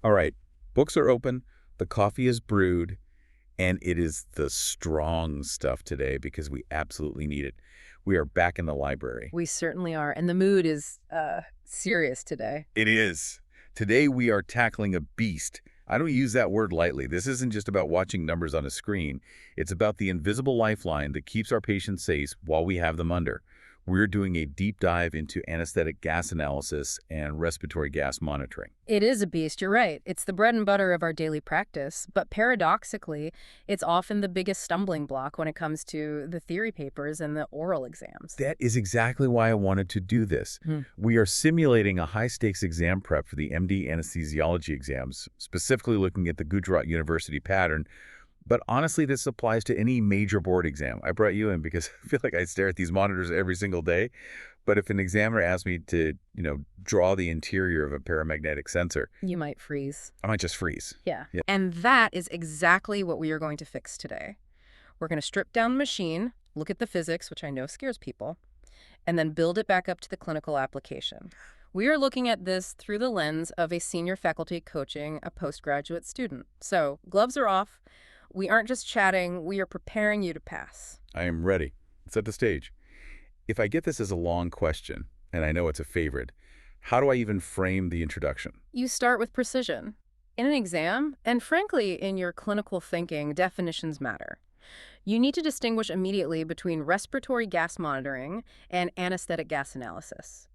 All right, books are open, the coffee is brewed, and it is the strong stuff today because we absolutely need it. We are back in the library. We certainly are. And the mood is serious today. It is. Today we are tackling a beast. I don't use that word lightly. This isn't just about watching numbers on a screen. It's about the invisible lifeline that keeps our patients safe while we have them under. We're doing a deep dive into anesthetic gas analysis and respiratory gas monitoring. It is a beast, you're right. It's the bread and butter of our daily practice. But paradoxically, it's often the biggest stumbling block when it comes to the theory papers and the oral exams. That is exactly why I wanted to do this. We are simulating a high-stakes exam prep for the MD anesthesiology exams, specifically looking at the Gujarat University pattern. But honestly, this applies to any major board exam. I brought you in because I feel like I stare at these monitors every single day. But if an examiner asked me to, draw the interior of a paramagnetic sensor, You might freeze. I might just freeze. Yeah. And that is exactly what we are going to fix today. We're going to strip down the machine, look at the physics, which I know scares people, and then build it back up to the clinical application. We are looking at this through the lens of a senior faculty coaching a postgraduate student. So, gloves are off. We aren't just chatting, we are preparing you to pass. I am ready. Set the stage. If I get this as a long question, and I know it's a favorite, how do I even frame the introduction? You start with precision. In an exam, and frankly, in your clinical thinking, definitions matter. You need to distinguish immediately between respiratory gas monitoring and anesthetic gas analysis.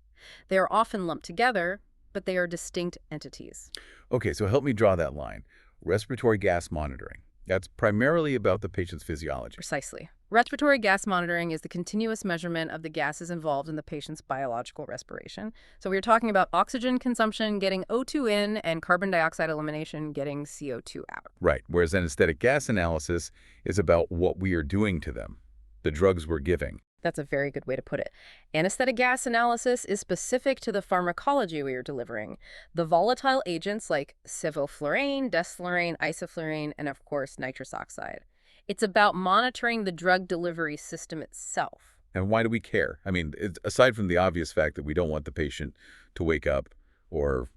They are often lumped together, but they are distinct entities. Okay, so help me draw that line. Respiratory gas monitoring. That's primarily about the patient's physiology. Precisely. Respiratory gas monitoring is the continuous measurement of the gases involved in the patient's biological respiration. So we're talking about oxygen consumption, getting O2 in, and carbon dioxide elimination, getting CO2 out. Right, whereas anesthetic gas analysis is about what we are doing to them, the drugs we're giving. That's a very good way to put it. Anesthetic gas analysis is specific to the pharmacology we are delivering. The volatile agents like sevoflurane, desflurane, isoflurane, and of course nitrous oxide. It's about monitoring the drug delivery system itself. And why do we care? I mean, aside from the obvious fact that we don't want the patient to wake up or,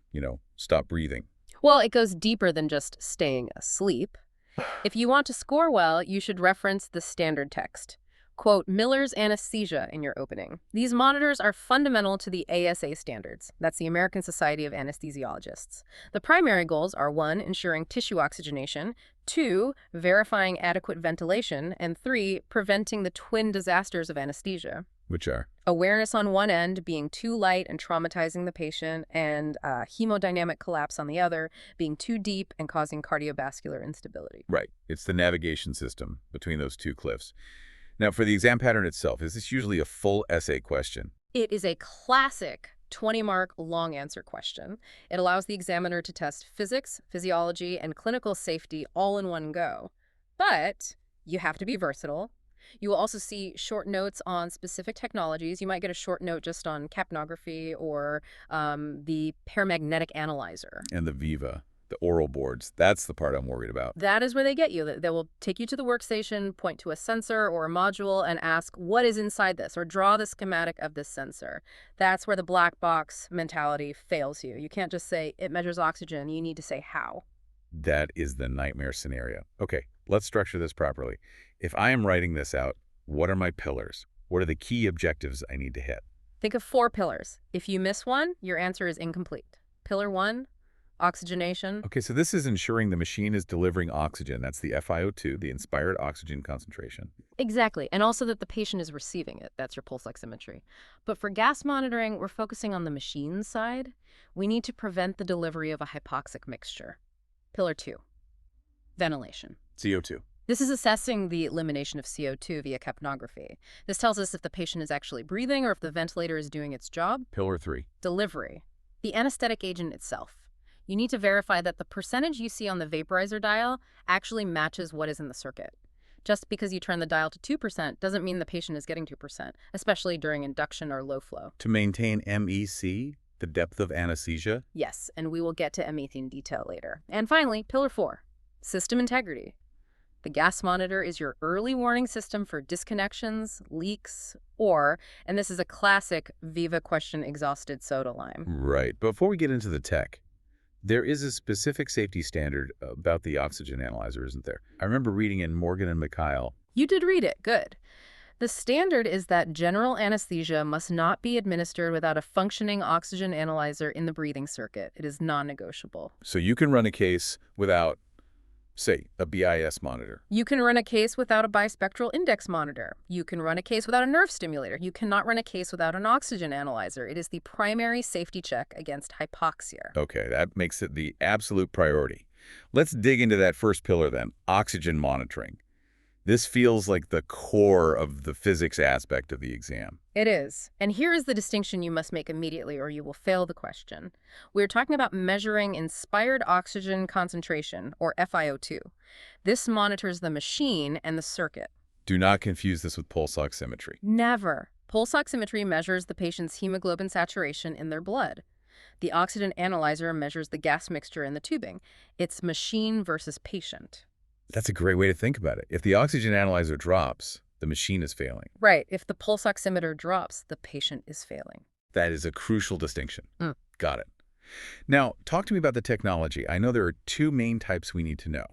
stop breathing. Well, it goes deeper than just staying asleep. If you want to score well, you should reference the standard text. Quote, Miller's anesthesia in your opening. These monitors are fundamental to the ASA standards. That's the American Society of Anesthesiologists. The primary goals are 1, ensuring tissue oxygenation, 2, verifying adequate ventilation, and 3, preventing the twin disasters of anesthesia. Which are? Awareness on one end, being too light and traumatizing the patient, and hemodynamic collapse on the other, being too deep and causing cardiovascular instability. Right. It's the navigation system between those two cliffs. Now, for the exam pattern itself, is this usually a full essay question? It is a classic 20-mark long answer question. It allows the examiner to test physics, physiology, and clinical safety all in one go. But you have to be versatile. You will also see short notes on specific technologies. You might get a short note just on capnography or the paramagnetic analyzer. And the Viva. The oral boards. That's the part I'm worried about. That is where they get you. They will take you to the workstation, point to a sensor or a module, and ask, what is inside this? Or draw the schematic of this sensor. That's where the black box mentality fails you. You can't just say, it measures oxygen. You need to say how. That is the nightmare scenario. Okay, let's structure this properly. If I am writing this out, what are my pillars? What are the key objectives I need to hit? Think of 4 pillars. If you miss one, your answer is incomplete. Pillar 1, oxygenation. Okay, so this is ensuring the machine is delivering oxygen. That's the FiO2, the inspired oxygen concentration. Exactly, and also that the patient is receiving it. That's your pulse oximetry. But for gas monitoring, we're focusing on the machine side. We need to prevent the delivery of a hypoxic mixture. Pillar 2, ventilation. CO2. This is assessing the elimination of CO2 via capnography. This tells us if the patient is actually breathing or if the ventilator is doing its job. Pillar 3. Delivery. The anesthetic agent itself. You need to verify that the percentage you see on the vaporizer dial actually matches what is in the circuit. Just because you turn the dial to 2% doesn't mean the patient is getting 2%, especially during induction or low flow. To maintain MEC, the depth of anesthesia? Yes, and we will get to MEC in detail later. And finally, pillar 4, system integrity. The gas monitor is your early warning system for disconnections, leaks, or, and this is a classic Viva question, exhausted soda lime. Right. Before we get into the tech, There is a specific safety standard about the oxygen analyzer, isn't there? I remember reading in Morgan and Mikhail. You did read it. Good. The standard is that general anesthesia must not be administered without a functioning oxygen analyzer in the breathing circuit. It is non-negotiable. So you can run a case without, say, a BIS monitor. You can run a case without a bispectral index monitor. You can run a case without a nerve stimulator. You cannot run a case without an oxygen analyzer. It is the primary safety check against hypoxia. Okay, that makes it the absolute priority. Let's dig into that first pillar then, oxygen monitoring. This feels like the core of the physics aspect of the exam. It is. And here is the distinction you must make immediately or you will fail the question. We're talking about measuring inspired oxygen concentration, or FiO2. This monitors the machine and the circuit. Do not confuse this with pulse oximetry. Never. Pulse oximetry measures the patient's hemoglobin saturation in their blood. The oxygen analyzer measures the gas mixture in the tubing. It's machine versus patient. That's a great way to think about it. If the oxygen analyzer drops, the machine is failing. Right. If the pulse oximeter drops, the patient is failing. That is a crucial distinction. Got it. Now, talk to me about the technology. I know there are two main types we need to know,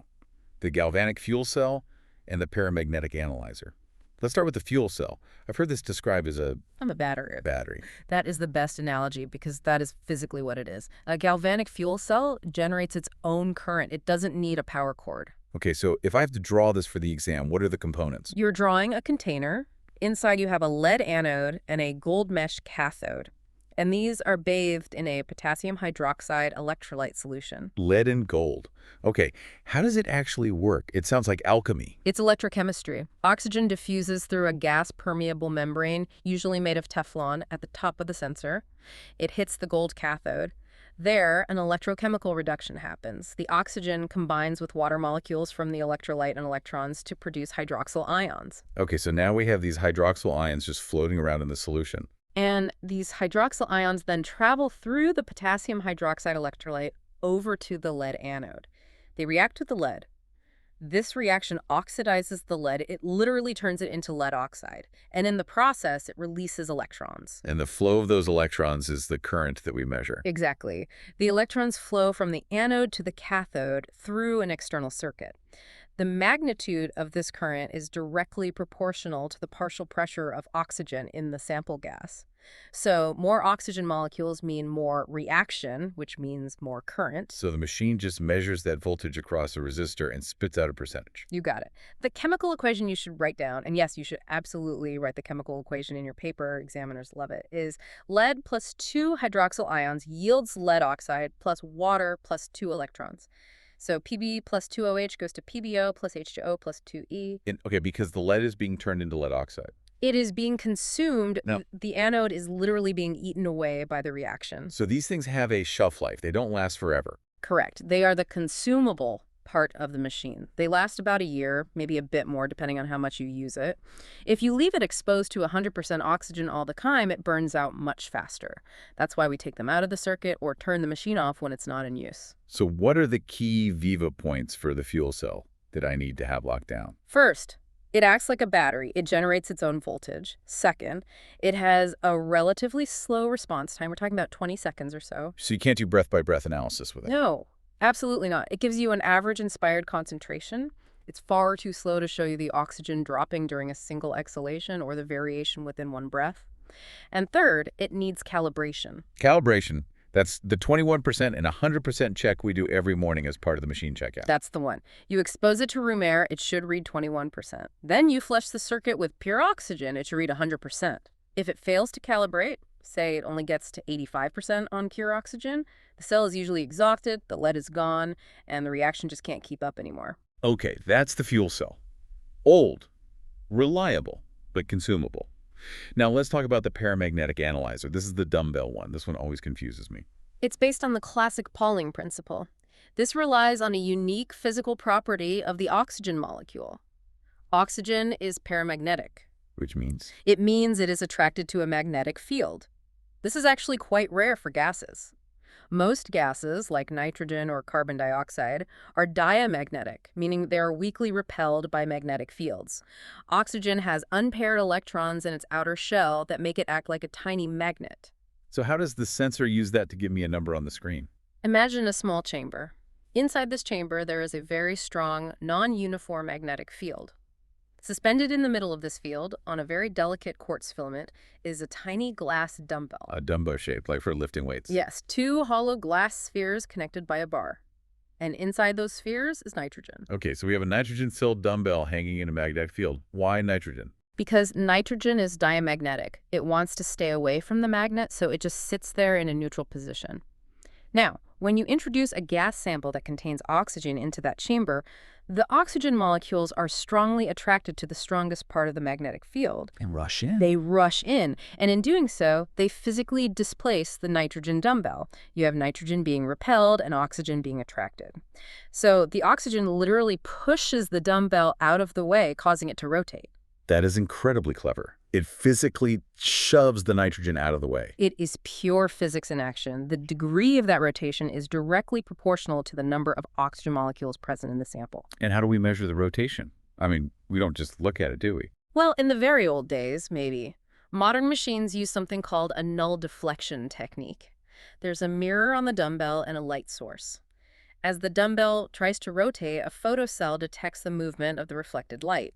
the galvanic fuel cell and the paramagnetic analyzer. Let's start with the fuel cell. I've heard this described as a battery. Battery. That is the best analogy because that is physically what it is. A galvanic fuel cell generates its own current. It doesn't need a power cord. Okay, so if I have to draw this for the exam, what are the components? You're drawing a container. Inside you have a lead anode and a gold mesh cathode. And these are bathed in a potassium hydroxide electrolyte solution. Lead and gold. Okay, how does it actually work? It sounds like alchemy. It's electrochemistry. Oxygen diffuses through a gas-permeable membrane, usually made of Teflon, at the top of the sensor. It hits the gold cathode. There, an electrochemical reduction happens. The oxygen combines with water molecules from the electrolyte and electrons to produce hydroxyl ions. Okay, so now we have these hydroxyl ions just floating around in the solution. And these hydroxyl ions then travel through the potassium hydroxide electrolyte over to the lead anode. They react with the lead. This reaction oxidizes the lead. It literally turns it into lead oxide. And in the process, it releases electrons. And the flow of those electrons is the current that we measure. Exactly. The electrons flow from the anode to the cathode through an external circuit. The magnitude of this current is directly proportional to the partial pressure of oxygen in the sample gas. So more oxygen molecules mean more reaction, which means more current. So the machine just measures that voltage across a resistor and spits out a percentage. You got it. The chemical equation you should write down, and yes, you should absolutely write the chemical equation in your paper, examiners love it, is lead plus 2 hydroxyl ions yields lead oxide plus water plus 2 electrons. So Pb plus 2OH goes to PbO plus H2O plus 2E. Okay, because the lead is being turned into lead oxide. It is being consumed. No. The anode is literally being eaten away by the reaction. So these things have a shelf life. They don't last forever. Correct. They are the consumable part of the machine. They last about a year, maybe a bit more, depending on how much you use it. If you leave it exposed to 100% oxygen all the time, it burns out much faster. That's why we take them out of the circuit or turn the machine off when it's not in use. So what are the key Viva points for the fuel cell that I need to have locked down? First, it acts like a battery. It generates its own voltage. Second, it has a relatively slow response time. We're talking about 20 seconds or so. So you can't do breath-by-breath analysis with it? No, absolutely not. It gives you an average inspired concentration. It's far too slow to show you the oxygen dropping during a single exhalation or the variation within one breath. And third, it needs calibration. Calibration. That's the 21% and 100% check we do every morning as part of the machine checkout. That's the one. You expose it to room air, it should read 21%. Then you flush the circuit with pure oxygen, it should read 100%. If it fails to calibrate, say it only gets to 85% on pure oxygen, the cell is usually exhausted, the lead is gone, and the reaction just can't keep up anymore. Okay, that's the fuel cell. Old, reliable, but consumable. Now let's talk about the paramagnetic analyzer. This is the dumbbell one. This one always confuses me. It's based on the classic Pauling principle. This relies on a unique physical property of the oxygen molecule. Oxygen is paramagnetic. Which means? It means it is attracted to a magnetic field. This is actually quite rare for gases. Most gases, like nitrogen or carbon dioxide, are diamagnetic, meaning they are weakly repelled by magnetic fields. Oxygen has unpaired electrons in its outer shell that make it act like a tiny magnet. So how does the sensor use that to give me a number on the screen? Imagine a small chamber. Inside this chamber, there is a very strong, non-uniform magnetic field. Suspended in the middle of this field, on a very delicate quartz filament, is a tiny glass dumbbell. A dumbbell shape, like for lifting weights. Yes, 2 hollow glass spheres connected by a bar. And inside those spheres is nitrogen. Okay, so we have a nitrogen-filled dumbbell hanging in a magnetic field. Why nitrogen? Because nitrogen is diamagnetic. It wants to stay away from the magnet, so it just sits there in a neutral position. Now, when you introduce a gas sample that contains oxygen into that chamber, the oxygen molecules are strongly attracted to the strongest part of the magnetic field. And rush in. They rush in, and in doing so, they physically displace the nitrogen dumbbell. You have nitrogen being repelled and oxygen being attracted. So the oxygen literally pushes the dumbbell out of the way, causing it to rotate. That is incredibly clever. It physically shoves the nitrogen out of the way. It is pure physics in action. The degree of that rotation is directly proportional to the number of oxygen molecules present in the sample. And how do we measure the rotation? I mean, we don't just look at it, do we? Well, in the very old days, maybe. Modern machines use something called a null deflection technique. There's a mirror on the dumbbell and a light source. As the dumbbell tries to rotate, a photocell detects the movement of the reflected light.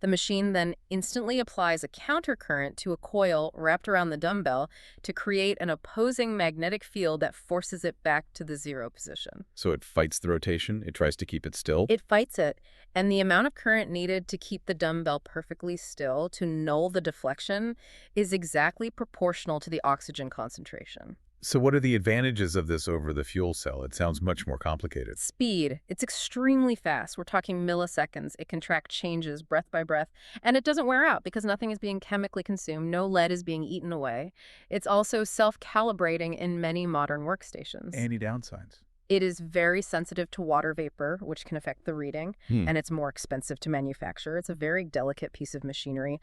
The machine then instantly applies a countercurrent to a coil wrapped around the dumbbell to create an opposing magnetic field that forces it back to the 0 position. So it fights the rotation? It tries to keep it still? It fights it, and the amount of current needed to keep the dumbbell perfectly still to null the deflection is exactly proportional to the oxygen concentration. So what are the advantages of this over the fuel cell? It sounds much more complicated. Speed. It's extremely fast. We're talking milliseconds. It can track changes breath by breath, and it doesn't wear out because nothing is being chemically consumed. No lead is being eaten away. It's also self-calibrating in many modern workstations. Any downsides? It is very sensitive to water vapor, which can affect the reading, and it's more expensive to manufacture. It's a very delicate piece of machinery,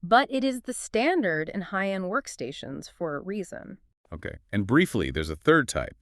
but it is the standard in high-end workstations for a reason. Okay. And briefly, there's a third type,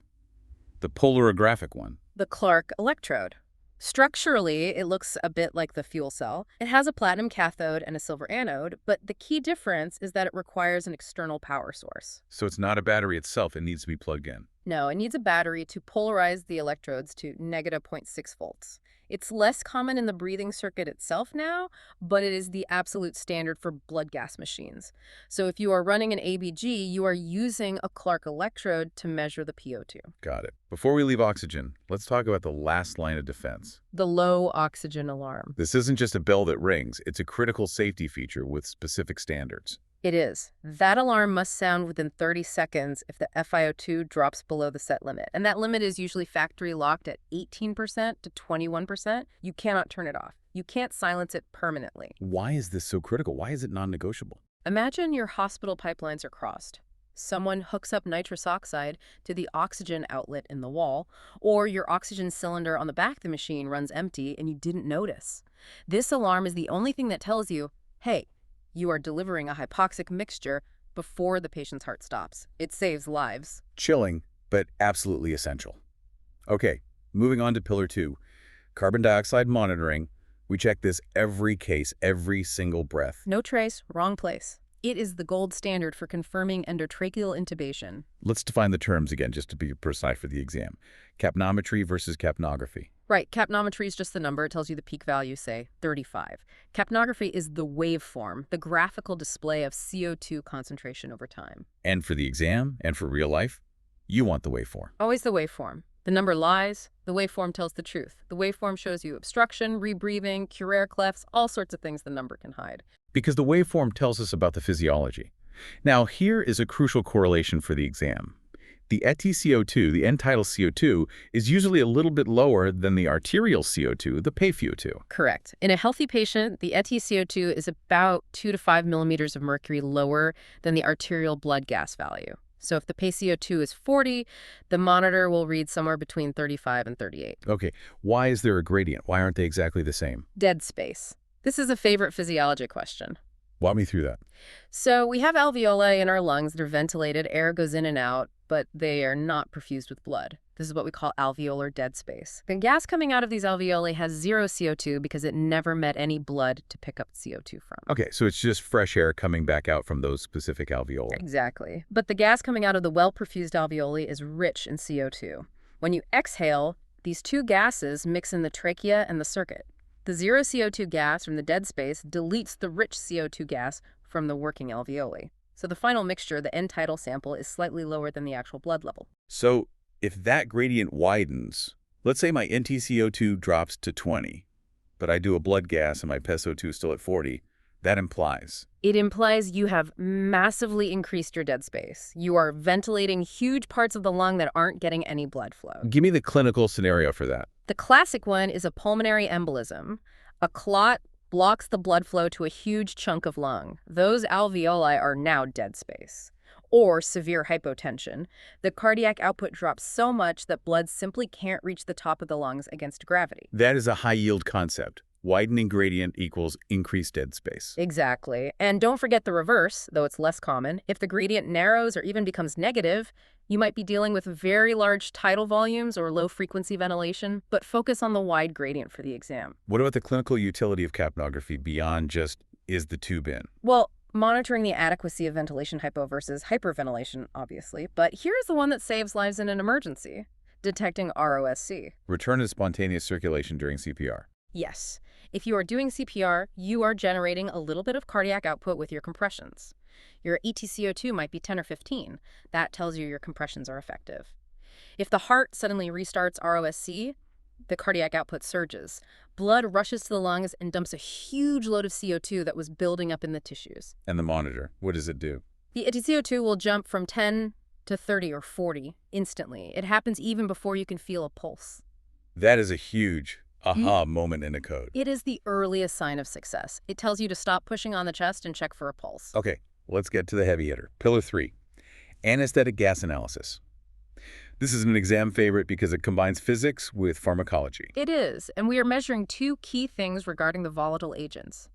the polarographic one. The Clark electrode. Structurally, it looks a bit like the fuel cell. It has a platinum cathode and a silver anode, but the key difference is that it requires an external power source. So it's not a battery itself. It needs to be plugged in. No, it needs a battery to polarize the electrodes to negative 0.6 volts. It's less common in the breathing circuit itself now, but it is the absolute standard for blood gas machines. So if you are running an ABG, you are using a Clark electrode to measure the PO2. Got it. Before we leave oxygen, let's talk about the last line of defense. The low oxygen alarm. This isn't just a bell that rings. It's a critical safety feature with specific standards. It is. That alarm must sound within 30 seconds if the FiO2 drops below the set limit. And that limit is usually factory locked at 18% to 21%. You cannot turn it off. You can't silence it permanently. Why is this so critical? Why is it non-negotiable? Imagine your hospital pipelines are crossed. Someone hooks up nitrous oxide to the oxygen outlet in the wall, or your oxygen cylinder on the back of the machine runs empty and you didn't notice. This alarm is the only thing that tells you, hey, you are delivering a hypoxic mixture before the patient's heart stops. It saves lives. Chilling, but absolutely essential. Okay, moving on to pillar 2, carbon dioxide monitoring. We check this every case, every single breath. No trace, wrong place. It is the gold standard for confirming endotracheal intubation. Let's define the terms again, just to be precise for the exam. Capnometry versus capnography. Right, capnometry is just the number. It tells you the peak value, say, 35. Capnography is the waveform, the graphical display of CO2 concentration over time. And for the exam, and for real life, you want the waveform. Always the waveform. The number lies, the waveform tells the truth. The waveform shows you obstruction, rebreathing, Curare clefts, all sorts of things the number can hide. Because the waveform tells us about the physiology. Now, here is a crucial correlation for the exam. The ETCO2, the end-tidal CO2, is usually a little bit lower than the arterial CO2, the PaFO2. Correct. In a healthy patient, the ETCO2 is about 2 to 5 millimeters of mercury lower than the arterial blood gas value. So if the PaCO2 is 40, the monitor will read somewhere between 35 and 38. Okay, why is there a gradient? Why aren't they exactly the same? Dead space. This is a favorite physiology question. Walk me through that. So we have alveoli in our lungs that are ventilated, air goes in and out, but they are not perfused with blood. This is what we call alveolar dead space. The gas coming out of these alveoli has 0 CO2 because it never met any blood to pick up CO2 from. Okay, so it's just fresh air coming back out from those specific alveoli. Exactly. But the gas coming out of the well-perfused alveoli is rich in CO2. When you exhale, these two gases mix in the trachea and the circuit. The zero CO2 gas from the dead space deletes the rich CO2 gas from the working alveoli. So the final mixture, the end tidal sample, is slightly lower than the actual blood level. So if that gradient widens, let's say my NtCO2 drops to 20, but I do a blood gas and my PSO2 is still at 40, that implies? It implies you have massively increased your dead space. You are ventilating huge parts of the lung that aren't getting any blood flow. Give me the clinical scenario for that. The classic one is a pulmonary embolism. A clot blocks the blood flow to a huge chunk of lung. Those alveoli are now dead space. Or severe hypotension. The cardiac output drops so much that blood simply can't reach the top of the lungs against gravity. That is a high-yield concept. Widening gradient equals increased dead space. Exactly. And don't forget the reverse, though it's less common. If the gradient narrows or even becomes negative, you might be dealing with very large tidal volumes or low-frequency ventilation, but focus on the wide gradient for the exam. What about the clinical utility of capnography beyond just, is the tube in? Well, monitoring the adequacy of ventilation hypo versus hyperventilation, obviously, but here's the one that saves lives in an emergency: detecting ROSC. Return to spontaneous circulation during CPR. Yes. If you are doing CPR, you are generating a little bit of cardiac output with your compressions. Your ETCO2 might be 10 or 15. That tells you your compressions are effective. If the heart suddenly restarts ROSC, the cardiac output surges. Blood rushes to the lungs and dumps a huge load of CO2 that was building up in the tissues. And the monitor, what does it do? The ETCO2 will jump from 10 to 30 or 40 instantly. It happens even before you can feel a pulse. That is a huge aha moment in a code. It is the earliest sign of success. It tells you to stop pushing on the chest and check for a pulse. Okay, let's get to the heavy hitter. Pillar 3, anesthetic gas analysis. This is an exam favorite because it combines physics with pharmacology. It is, and we are measuring two key things regarding the volatile agents: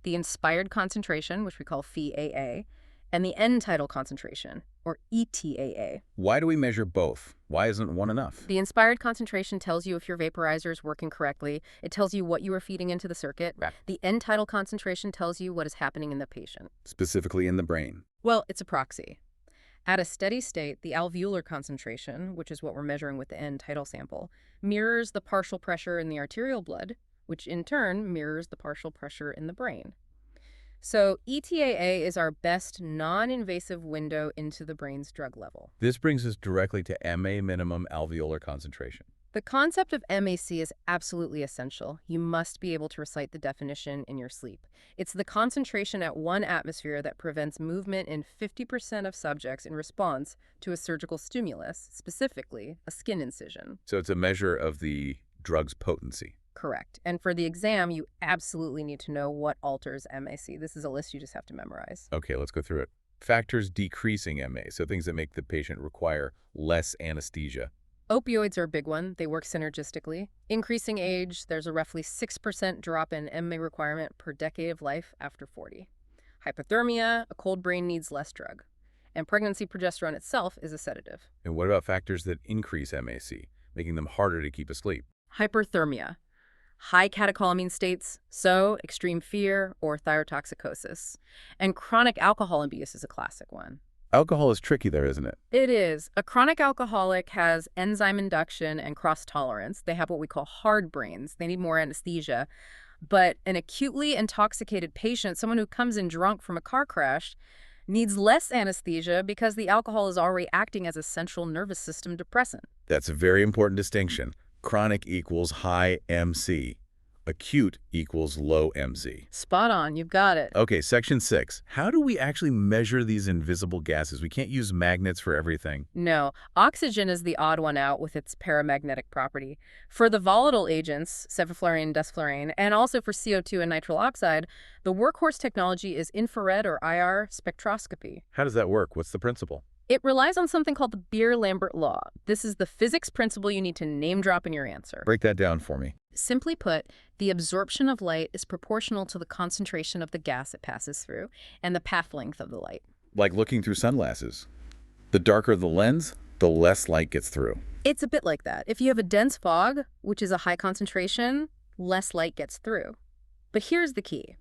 the inspired concentration, which we call Phe-AA, and the end tidal concentration, or ETAA. Why do we measure both? Why isn't one enough? The inspired concentration tells you if your vaporizer is working correctly. It tells you what you are feeding into the circuit. Right. The end tidal concentration tells you what is happening in the patient. Specifically in the brain. Well, it's a proxy. At a steady state, the alveolar concentration, which is what we're measuring with the end tidal sample, mirrors the partial pressure in the arterial blood, which in turn mirrors the partial pressure in the brain. So ETAA is our best non-invasive window into the brain's drug level. This brings us directly to MA, minimum alveolar concentration. The concept of MAC is absolutely essential. You must be able to recite the definition in your sleep. It's the concentration at 1 atmosphere that prevents movement in 50% of subjects in response to a surgical stimulus, specifically a skin incision. So it's a measure of the drug's potency. Correct. And for the exam, you absolutely need to know what alters MAC. This is a list you just have to memorize. Okay, let's go through it. Factors decreasing MA, so things that make the patient require less anesthesia. Opioids are a big one. They work synergistically. Increasing age, there's a roughly 6% drop in MA requirement per decade of life after 40. Hypothermia, a cold brain needs less drug. And pregnancy progesterone itself is a sedative. And what about factors that increase MAC, making them harder to keep asleep? Hyperthermia, high catecholamine states, so extreme fear or thyrotoxicosis. And chronic alcohol abuse is a classic one. Alcohol is tricky there, isn't it? It is. A chronic alcoholic has enzyme induction and cross-tolerance. They have what we call hard brains. They need more anesthesia. But an acutely intoxicated patient, someone who comes in drunk from a car crash, needs less anesthesia because the alcohol is already acting as a central nervous system depressant. That's a very important distinction. Chronic equals high MC. Acute equals low MC. Spot on. You've got it. Okay, section 6. How do we actually measure these invisible gases? We can't use magnets for everything. No. Oxygen is the odd one out with its paramagnetic property. For the volatile agents, sevoflurane and desflurane, and also for CO2 and nitrile oxide, the workhorse technology is infrared or IR spectroscopy. How does that work? What's the principle? It relies on something called the Beer-Lambert law. This is the physics principle you need to name drop in your answer. Break that down for me. Simply put, the absorption of light is proportional to the concentration of the gas it passes through and the path length of the light. Like looking through sunglasses. The darker the lens, the less light gets through. It's a bit like that. If you have a dense fog, which is a high concentration, less light gets through. But here's the key.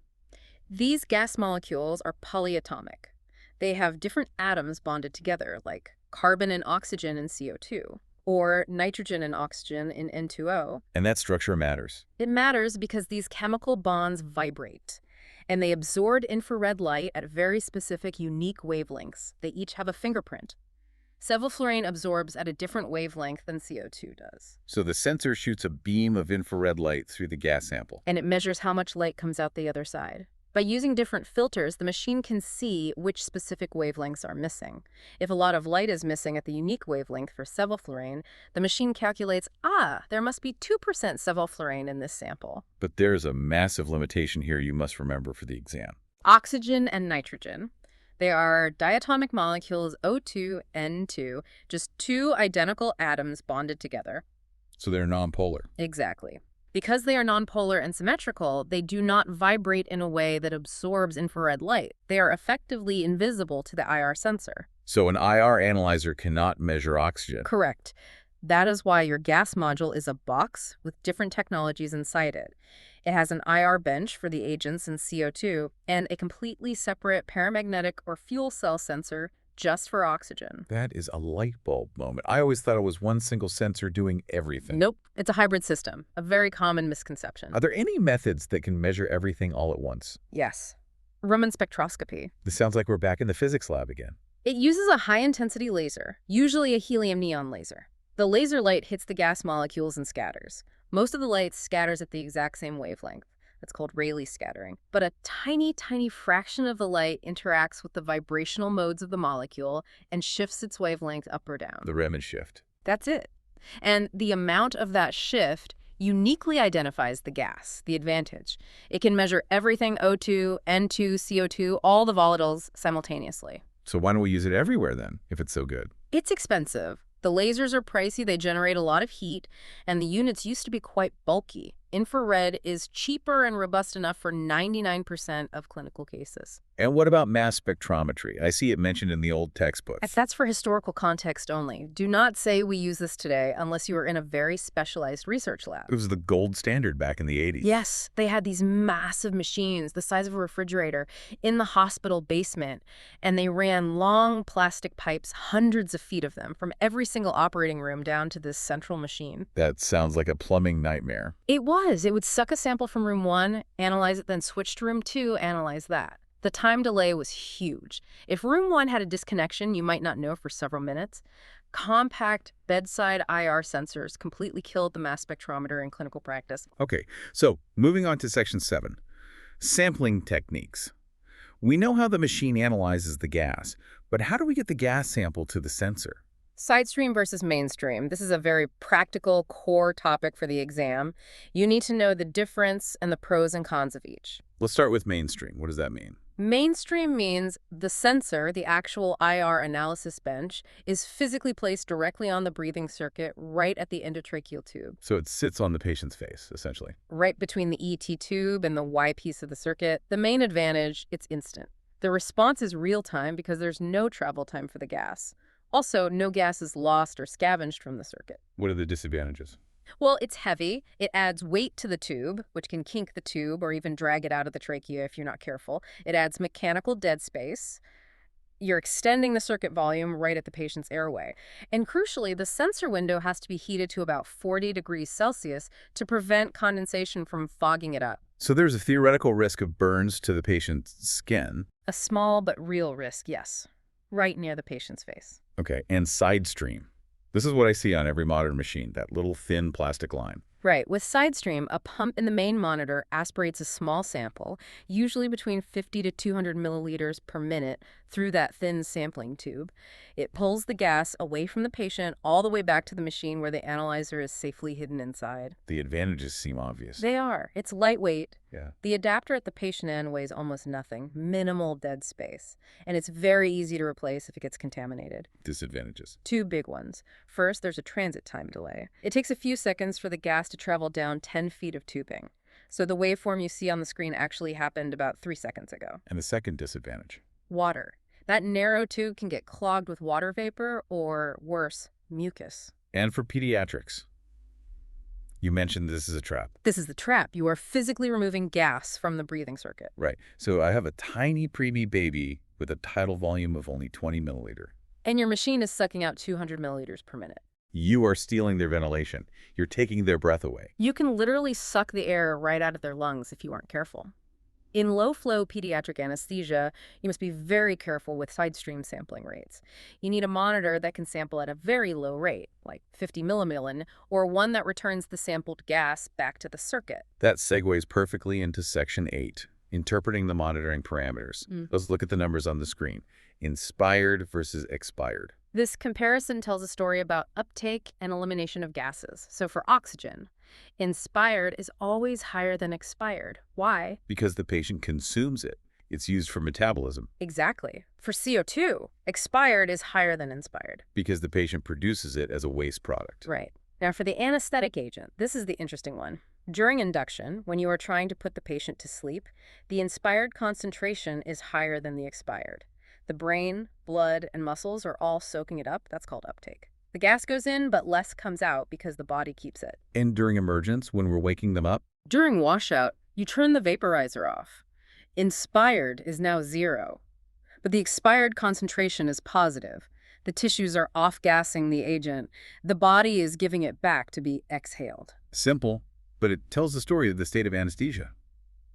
These gas molecules are polyatomic. They have different atoms bonded together, like carbon and oxygen and CO2. or nitrogen and oxygen in N2O. And that structure matters. It matters because these chemical bonds vibrate, and they absorb infrared light at very specific, unique wavelengths. They each have a fingerprint. Sevoflurane absorbs at a different wavelength than CO2 does. So the sensor shoots a beam of infrared light through the gas sample. And it measures how much light comes out the other side. By using different filters, the machine can see which specific wavelengths are missing. If a lot of light is missing at the unique wavelength for sevoflurane, the machine calculates, there must be 2% sevoflurane in this sample. But there's a massive limitation here you must remember for the exam. Oxygen and nitrogen. They are diatomic molecules O2, N2, just two identical atoms bonded together. So they're nonpolar. Exactly. Because they are nonpolar and symmetrical, they do not vibrate in a way that absorbs infrared light. They are effectively invisible to the IR sensor. So an IR analyzer cannot measure oxygen. Correct. That is why your gas module is a box with different technologies inside it. It has an IR bench for the agents in CO2 and a completely separate paramagnetic or fuel cell sensor just for oxygen. That is a light bulb moment. I always thought it was one single sensor doing everything. Nope. It's a hybrid system, a very common misconception. Are there any methods that can measure everything all at once? Yes. Raman spectroscopy. This sounds like we're back in the physics lab again. It uses a high-intensity laser, usually a helium neon laser. The laser light hits the gas molecules and scatters. Most of the light scatters at the exact same wavelength. That's called Rayleigh scattering. But a tiny, tiny fraction of the light interacts with the vibrational modes of the molecule and shifts its wavelength up or down. The Raman shift. That's it. And the amount of that shift uniquely identifies the gas, the advantage. It can measure everything O2, N2, CO2, all the volatiles simultaneously. So why don't we use it everywhere then, if it's so good? It's expensive. The lasers are pricey, they generate a lot of heat, and the units used to be quite bulky. Infrared is cheaper and robust enough for 99% of clinical cases. And what about mass spectrometry? I see it mentioned in the old textbooks. That's for historical context only. Do not say we use this today unless you are in a very specialized research lab. It was the gold standard back in the 80s. Yes, they had these massive machines, the size of a refrigerator, in the hospital basement, and they ran long plastic pipes, hundreds of feet of them, from every single operating room down to this central machine. That sounds like a plumbing nightmare. It was. It would suck a sample from room 1, analyze it, then switch to room 2, analyze that. The time delay was huge. If room 1 had a disconnection, you might not know for several minutes. Compact bedside IR sensors completely killed the mass spectrometer in clinical practice. Okay, so moving on to section 7, sampling techniques. We know how the machine analyzes the gas, but how do we get the gas sample to the sensor? Sidestream versus mainstream. This is a very practical core topic for the exam. You need to know the difference and the pros and cons of each. Let's start with mainstream. What does that mean? Mainstream means the sensor, the actual IR analysis bench, is physically placed directly on the breathing circuit right at the endotracheal tube. So it sits on the patient's face, essentially. Right between the ET tube and the Y piece of the circuit. The main advantage, it's instant. The response is real-time because there's no travel time for the gas. Also, no gas is lost or scavenged from the circuit. What are the disadvantages? Well, it's heavy. It adds weight to the tube, which can kink the tube or even drag it out of the trachea if you're not careful. It adds mechanical dead space. You're extending the circuit volume right at the patient's airway. And crucially, the sensor window has to be heated to about 40 degrees Celsius to prevent condensation from fogging it up. So there's a theoretical risk of burns to the patient's skin. A small but real risk, yes. Right near the patient's face. Okay, and Sidestream. This is what I see on every modern machine, that little thin plastic line. Right. With Sidestream, a pump in the main monitor aspirates a small sample, usually between 50 to 200 milliliters per minute, through that thin sampling tube. It pulls the gas away from the patient all the way back to the machine where the analyzer is safely hidden inside. The advantages seem obvious. They are. It's lightweight. Yeah. The adapter at the patient end weighs almost nothing, minimal dead space. And it's very easy to replace if it gets contaminated. Disadvantages. Two big ones. First, there's a transit time delay. It takes a few seconds for the gas to travel down 10 feet of tubing. So the waveform you see on the screen actually happened about 3 seconds ago. And the second disadvantage? Water. That narrow tube can get clogged with water vapor or, worse, mucus. And for pediatrics? You mentioned this is a trap. This is the trap. You are physically removing gas from the breathing circuit. Right. So I have a tiny preemie baby with a tidal volume of only 20 milliliter. And your machine is sucking out 200 milliliters per minute. You are stealing their ventilation. You're taking their breath away. You can literally suck the air right out of their lungs if you aren't careful. In low-flow pediatric anesthesia, you must be very careful with Sidestream sampling rates. You need a monitor that can sample at a very low rate, like 50 millimillion, or one that returns the sampled gas back to the circuit. That segues perfectly into Section 8, interpreting the monitoring parameters. Let's look at the numbers on the screen. Inspired versus expired. This comparison tells a story about uptake and elimination of gases. So for oxygen, inspired is always higher than expired. Why? Because the patient consumes it. It's used for metabolism. Exactly. For CO2, expired is higher than inspired. Because the patient produces it as a waste product. Right. Now for the anesthetic agent, this is the interesting one. During induction, when you are trying to put the patient to sleep, the inspired concentration is higher than the expired. The brain, blood, and muscles are all soaking it up. That's called uptake. The gas goes in, but less comes out because the body keeps it. And during emergence, when we're waking them up? During washout, you turn the vaporizer off. Inspired is now 0, but the expired concentration is positive. The tissues are off-gassing the agent. The body is giving it back to be exhaled. Simple, but it tells the story of the state of anesthesia.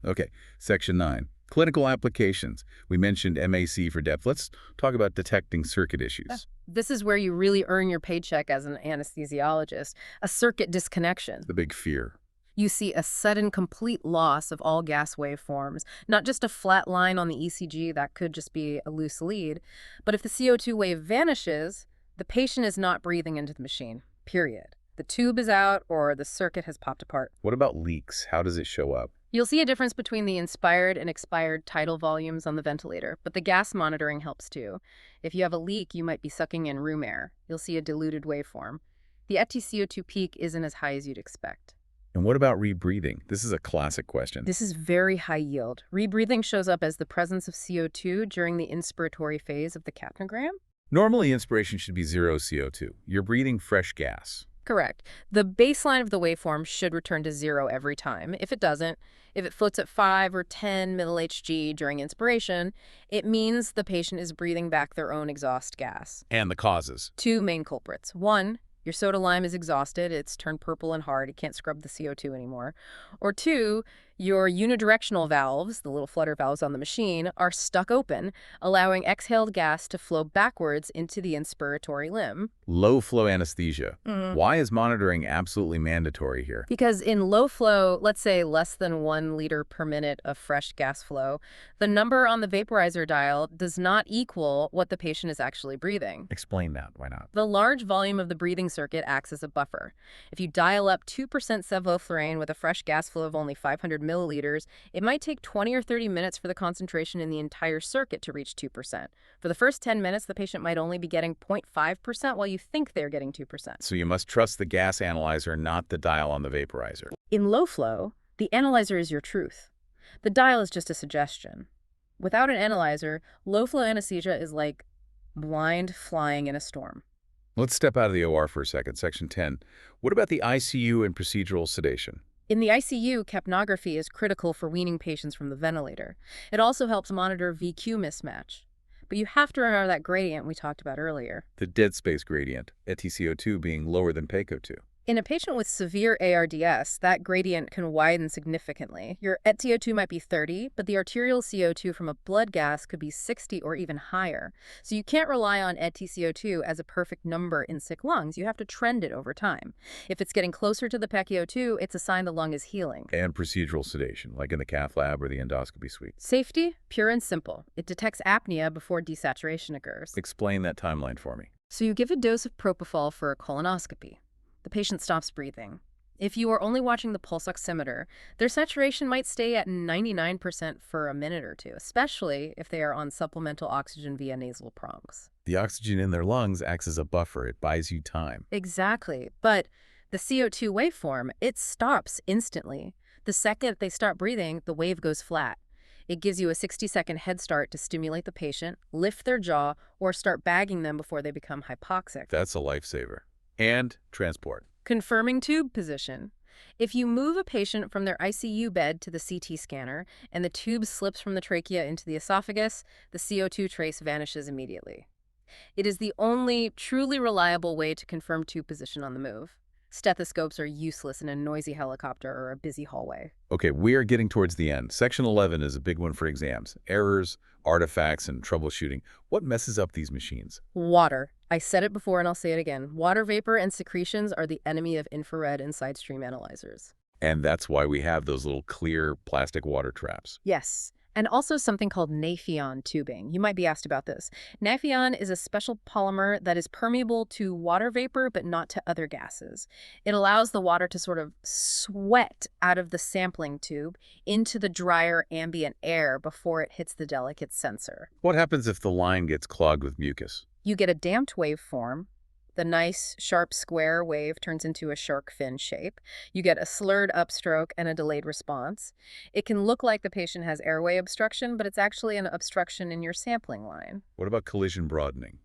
Okay, Section 9. Clinical applications. We mentioned MAC for depth. Let's talk about detecting circuit issues. This is where you really earn your paycheck as an anesthesiologist, a circuit disconnection. The big fear. You see a sudden complete loss of all gas waveforms, not just a flat line on the ECG that could just be a loose lead, but if the CO2 wave vanishes, the patient is not breathing into the machine, period. The tube is out or the circuit has popped apart. What about leaks? How does it show up? You'll see a difference between the inspired and expired tidal volumes on the ventilator, but the gas monitoring helps too. If you have a leak, you might be sucking in room air. You'll see a diluted waveform. The FtCO2 peak isn't as high as you'd expect. And what about rebreathing? This is a classic question. This is very high yield. Rebreathing shows up as the presence of CO2 during the inspiratory phase of the capnogram. Normally, inspiration should be 0 CO2. You're breathing fresh gas. Correct. The baseline of the waveform should return to 0 every time. If it doesn't, if it floats at 5 or 10 mHg during inspiration, it means the patient is breathing back their own exhaust gas. And the causes. 2 main culprits. 1, your soda lime is exhausted. It's turned purple and hard. You can't scrub the CO2 anymore. Or 2, your unidirectional valves, the little flutter valves on the machine, are stuck open, allowing exhaled gas to flow backwards into the inspiratory limb. Low flow anesthesia. Why is monitoring absolutely mandatory here? Because in low flow, let's say less than 1 liter per minute of fresh gas flow, the number on the vaporizer dial does not equal what the patient is actually breathing. Explain that. Why not? The large volume of the breathing circuit acts as a buffer. If you dial up 2% sevoflurane with a fresh gas flow of only 500 milliliters, it might take 20 or 30 minutes for the concentration in the entire circuit to reach 2%. For the first 10 minutes, the patient might only be getting 0.5% while you think they're getting 2%. So you must trust the gas analyzer, not the dial on the vaporizer. In low flow, the analyzer is your truth. The dial is just a suggestion. Without an analyzer, low flow anesthesia is like blind flying in a storm. Let's step out of the OR for a second. Section 10. What about the ICU and procedural sedation? In the ICU, capnography is critical for weaning patients from the ventilator. It also helps monitor VQ mismatch. But you have to remember that gradient we talked about earlier. The dead space gradient, FtCO2 being lower than PaCO2. In a patient with severe ARDS, that gradient can widen significantly. Your FtCO2 might be 30, but the arterial CO2 from a blood gas could be 60 or even higher. So you can't rely on FtCO2 as a perfect number in sick lungs. You have to trend it over time. If it's getting closer to the PaCO2, it's a sign the lung is healing. And procedural sedation, like in the cath lab or the endoscopy suite. Safety, pure and simple. It detects apnea before desaturation occurs. Explain that timeline for me. So you give a dose of propofol for a colonoscopy. The patient stops breathing. If you are only watching the pulse oximeter, their saturation might stay at 99% for a minute or two, especially if they are on supplemental oxygen via nasal prongs. The oxygen in their lungs acts as a buffer. It buys you time. Exactly. But the CO2 waveform, it stops instantly. The second they start breathing, the wave goes flat. It gives you a 60-second head start to stimulate the patient, lift their jaw, or start bagging them before they become hypoxic. That's a lifesaver. And transport. Confirming tube position. If you move a patient from their ICU bed to the CT scanner and the tube slips from the trachea into the esophagus, the CO2 trace vanishes immediately. It is the only truly reliable way to confirm tube position on the move. Stethoscopes are useless in a noisy helicopter or a busy hallway. Okay, we are getting towards the end. Section 11 is a big one for exams. Errors, artifacts, and troubleshooting. What messes up these machines? Water. I said it before and I'll say it again. Water vapor and secretions are the enemy of infrared and Sidestream analyzers. And that's why we have those little clear plastic water traps. Yes. And also something called Nafion tubing. You might be asked about this. Nafion is a special polymer that is permeable to water vapor but not to other gases. It allows the water to sort of sweat out of the sampling tube into the drier ambient air before it hits the delicate sensor. What happens if the line gets clogged with mucus? You get a damped waveform. The nice, sharp, square wave turns into a shark fin shape. You get a slurred upstroke and a delayed response. It can look like the patient has airway obstruction, but it's actually an obstruction in your sampling line. What about collision broadening?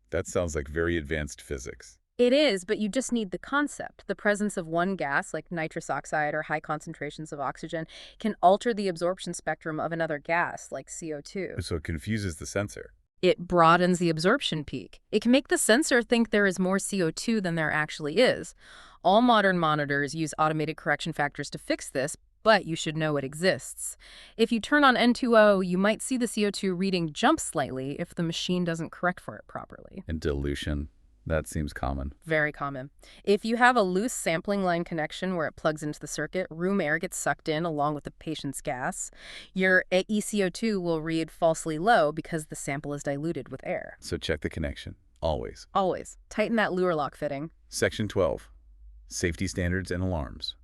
That sounds like very advanced physics. It is, but you just need the concept. The presence of one gas, like nitrous oxide or high concentrations of oxygen, can alter the absorption spectrum of another gas, like CO2. So it confuses the sensor. It broadens the absorption peak. It can make the sensor think there is more CO2 than there actually is. All modern monitors use automated correction factors to fix this, but you should know it exists. If you turn on N2O, you might see the CO2 reading jump slightly if the machine doesn't correct for it properly. And dilution. That seems common. Very common. If you have a loose sampling line connection where it plugs into the circuit, room air gets sucked in along with the patient's gas. Your ECO2 will read falsely low because the sample is diluted with air. So check the connection. Always. Always. Tighten that lure lock fitting. Section 12. Safety standards and alarms.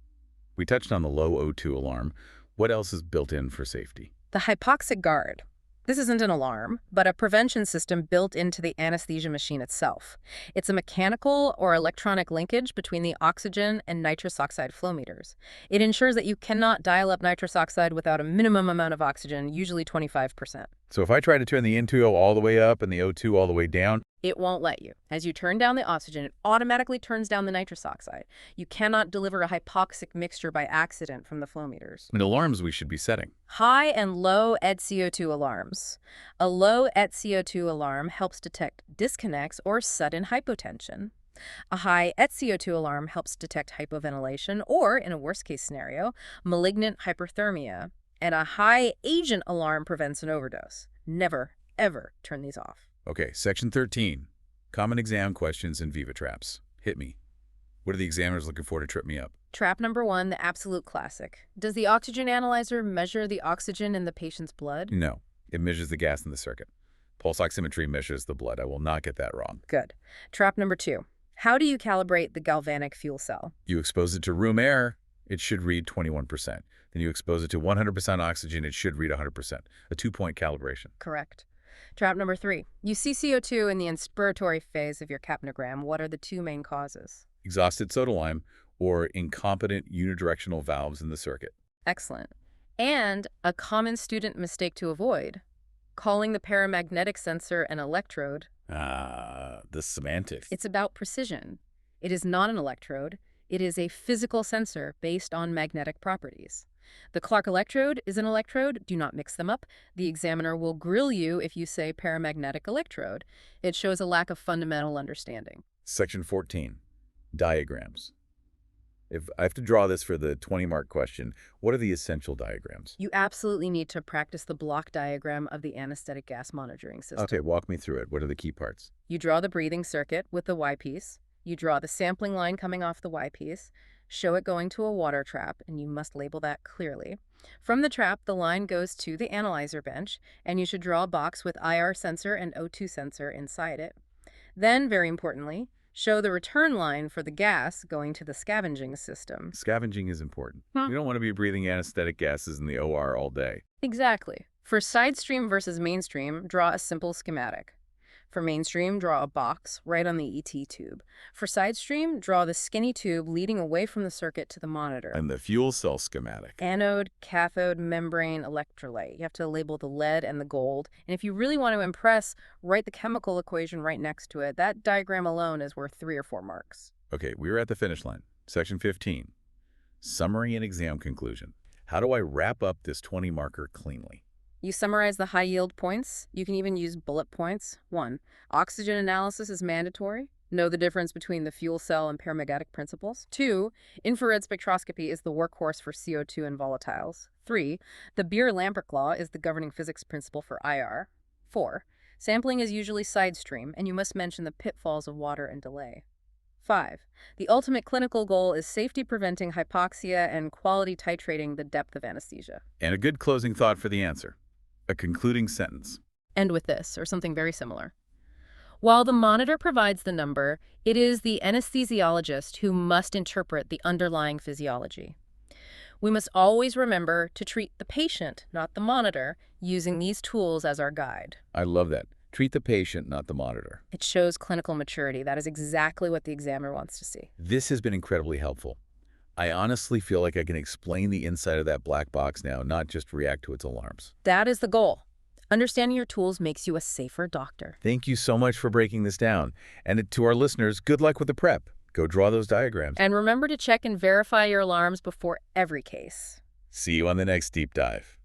We touched on the low O2 alarm. What else is built in for safety? The hypoxic guard. This isn't an alarm, but a prevention system built into the anesthesia machine itself. It's a mechanical or electronic linkage between the oxygen and nitrous oxide flow meters. It ensures that you cannot dial up nitrous oxide without a minimum amount of oxygen, usually 25%. So if I try to turn the N2O all the way up and the O2 all the way down, it won't let you. As you turn down the oxygen, it automatically turns down the nitrous oxide. You cannot deliver a hypoxic mixture by accident from the flow meters. and alarms we should be setting. High and low EtCO2 alarms. A low EtCO2 alarm helps detect disconnects or sudden hypotension. A high EtCO2 alarm helps detect hypoventilation or, in a worst-case scenario, malignant hyperthermia. And a high agent alarm prevents an overdose. Never, ever turn these off. Okay, section 13. Common exam questions and Viva traps. Hit me. What are the examiners looking for to trip me up? Trap number 1, the absolute classic. Does the oxygen analyzer measure the oxygen in the patient's blood? No. It measures the gas in the circuit. Pulse oximetry measures the blood. I will not get that wrong. Good. Trap number 2. How do you calibrate the galvanic fuel cell? You expose it to room air, it should read 21%. Then you expose it to 100% oxygen, it should read 100%. A 2-point calibration. Correct. Trap number 3. You see CO2 in the inspiratory phase of your capnogram. What are the 2 main causes? Exhausted soda lime or incompetent unidirectional valves in the circuit. Excellent. And a common student mistake to avoid, calling the paramagnetic sensor an electrode. The semantics. It's about precision. It is not an electrode. It is a physical sensor based on magnetic properties. The Clark electrode is an electrode. Do not mix them up. The examiner will grill you if you say paramagnetic electrode. It shows a lack of fundamental understanding. Section 14. Diagrams. If I have to draw this for the 20-mark question, what are the essential diagrams? You absolutely need to practice the block diagram of the anesthetic gas monitoring system. Okay, walk me through it. What are the key parts? You draw the breathing circuit with the Y-piece. You draw the sampling line coming off the Y-piece. Show it going to a water trap, and you must label that clearly. From the trap, the line goes to the analyzer bench, and you should draw a box with IR sensor and O2 sensor inside it. Then, very importantly, show the return line for the gas going to the scavenging system. Scavenging is important. You don't want to be breathing anesthetic gases in the OR all day. Exactly. For sidestream versus mainstream, draw a simple schematic. For mainstream, draw a box right on the ET tube. For sidestream, draw the skinny tube leading away from the circuit to the monitor. And the fuel cell schematic. Anode, cathode, membrane, electrolyte. You have to label the lead and the gold. And if you really want to impress, write the chemical equation right next to it. That diagram alone is worth 3 or 4 marks. Okay, we are at the finish line. Section 15. Summary and exam conclusion. How do I wrap up this 20-marker cleanly? You summarize the high-yield points. You can even use bullet points. 1. Oxygen analysis is mandatory. Know the difference between the fuel cell and paramagnetic principles. 2. Infrared spectroscopy is the workhorse for CO2 and volatiles. 3. The Beer-Lambert law is the governing physics principle for IR. 4. Sampling is usually sidestream, and you must mention the pitfalls of water and delay. 5. The ultimate clinical goal is safety preventing hypoxia and quality titrating the depth of anesthesia. And a good closing thought for the answer. A concluding sentence. End with this, or something very similar. While the monitor provides the number, it is the anesthesiologist who must interpret the underlying physiology. We must always remember to treat the patient, not the monitor, using these tools as our guide. I love that. Treat the patient, not the monitor. It shows clinical maturity. That is exactly what the examiner wants to see. This has been incredibly helpful. I honestly feel like I can explain the inside of that black box now, not just react to its alarms. That is the goal. Understanding your tools makes you a safer doctor. Thank you so much for breaking this down. And to our listeners, good luck with the prep. Go draw those diagrams. And remember to check and verify your alarms before every case. See you on the next deep dive.